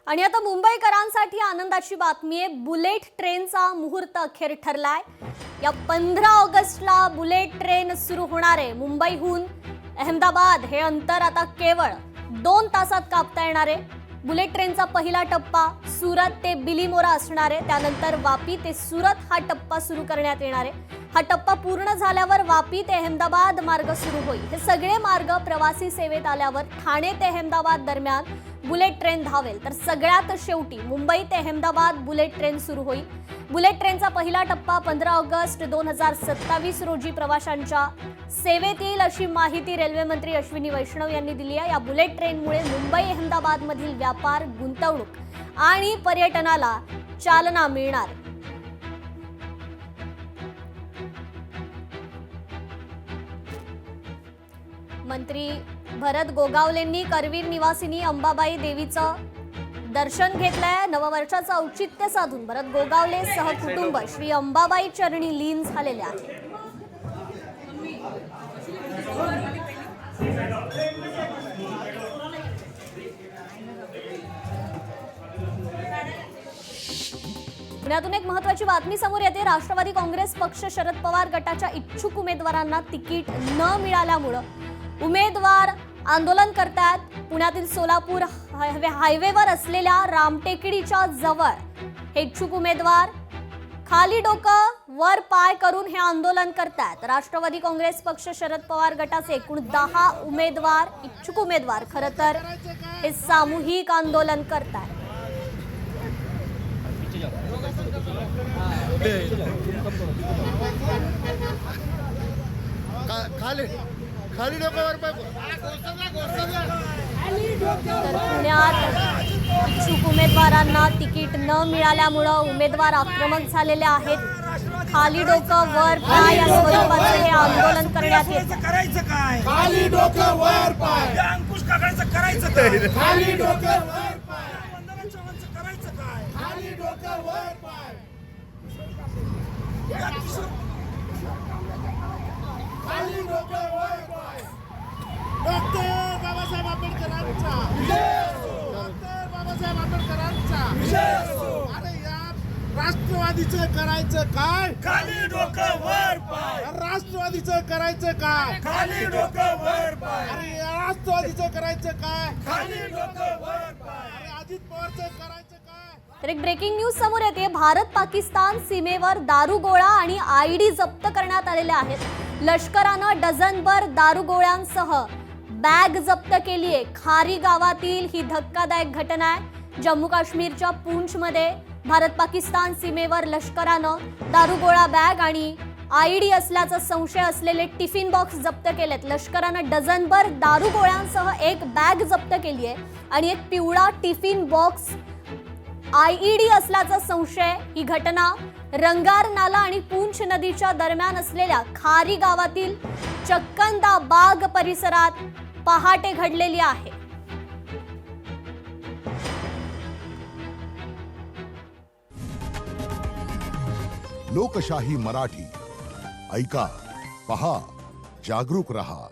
आणि आता मुंबईकरांसाठी आनंदाची बातमी आहे। बुलेट ट्रेनचा मुहूर्त अखेर ठरलाय। या 15 ऑगस्टला बुलेट ट्रेन सुरू होणार आहे। मुंबईहून अहमदाबाद हे अंतर आता केवळ 2 तासात कापता येणार आहे। बुलेट ट्रेनचा पहिला टप्पा सुरत ते बिलीमोरा असणार आहे। त्यानंतर वापी ते सुरत हा टप्पा सुरू करण्यात येणार आहे। हा टप्पा पूर्ण झाल्यावर वापी ते अहमदाबाद मार्ग सुरू होईल। हे सगळे मार्ग प्रवासी सेवेत आल्यावर ठाणे ते अहमदाबाद दरम्यान बुलेट ट्रेन धावेल। तर सगळ्यात शेवटी मुंबई ते अहमदाबाद बुलेट ट्रेन सुरू होईल। बुलेट ट्रेनचा पहिला टप्पा 15 ऑगस्ट 2027 रोजी प्रवाशांच्या सेवेत येईल अशी माहिती रेल्वे मंत्री अश्विनी वैष्णव यांनी दिली आहे। या बुलेट ट्रेनमुळे मुंबई अहमदाबाद मधील व्यापार, गुंतवणूक आणि पर्यटनाला चालना मिळणार। मंत्री भरत गोगावलेंनी करवीर निवासिनी अंबाबाई देवीचं दर्शन घेतलंय। नववर्षाचं औचित्य साधून भरत गोगावले सहकुटुंब श्री अंबाबाई चरणी लीन झालेले आहेत। पुण्यातून एक महत्त्वाची बातमी समोर येते। राष्ट्रवादी काँग्रेस पक्ष शरद पवार गटाच्या इच्छुक उमेदवारांना तिकीट न मिळाल्यामुळे उमेदवार आंदोलन करतात। पुण्यातील सोलापूर हायवेवर असलेल्या रामटेकडीच्या जवळ हे इच्छुक उमेदवार खाली डोकं वर पाय करून हे आंदोलन करतात। राष्ट्रवादी काँग्रेस पक्ष शरद पवार गटाचे एकूण 10 उमेदवार इच्छुक उमेदवार खरं तर हे सामूहिक आंदोलन करतात। खाली डोक्यावर पुण्यात इच्छुक उमेदवारांना तिकीट न मिळाल्यामुळे उमेदवार आक्रमक झालेले आहेत। खाली डोकं वर पाय या स्वरूपाचे हे आंदोलन करण्यात येते। करायचं काय? खाली डोकं वर पाय। अंकुश काकांचं करायचं काय? खाली डोकं वर पाय। वंदना चव्हाणचं करायचं काय? खाली डोकं वर पाय। खाली डोकं वर पाय। डॉक्टर बाबासाहेब आंबेडकरांचा डॉक्टर बाबासाहेब आंबेडकरांचा अरे यार राष्ट्रवादीचं करायचं काय? खाली डोकं वर पाय। राष्ट्रवादीचं करायचं काय? खाली डोकं वर पाय। अरे राष्ट्रवादीचं करायचं काय? खाली डोकं वर पाय। अरे अजित पवारचं करायचं काय? तर एक ब्रेकिंग न्यूज समोर येते। भारत पाकिस्तान सीमेवर दारुगोळा आणि आयडी जप्त करण्यात आलेले आहेत। लष्करानं डझनभर दारुगोळ्यांसह बॅग जप्त केली आहे। खारी गावातील ही धक्कादायक घटना आहे। जम्मू काश्मीरच्या पूंछमध्ये भारत पाकिस्तान सीमेवर लष्करानं दारुगोळा बॅग आणि आयडी असल्याचा संशय असलेले टिफिन बॉक्स जप्त केलेत। लष्करानं डझनभर दारुगोळ्यांसह एक बॅग जप्त केली आहे आणि एक पिवळा टिफिन बॉक्स आयईडी असल्याचा संशय। ही घटना रंगार नाला आणि पूंछ नदीच्या दरम्यान असलेल्या खारी गावातील चक्कंदा बाग परिसरात पहाटे घडलेली आहे। लोकशाही मराठी ऐका, पहा, जागरूक रहा।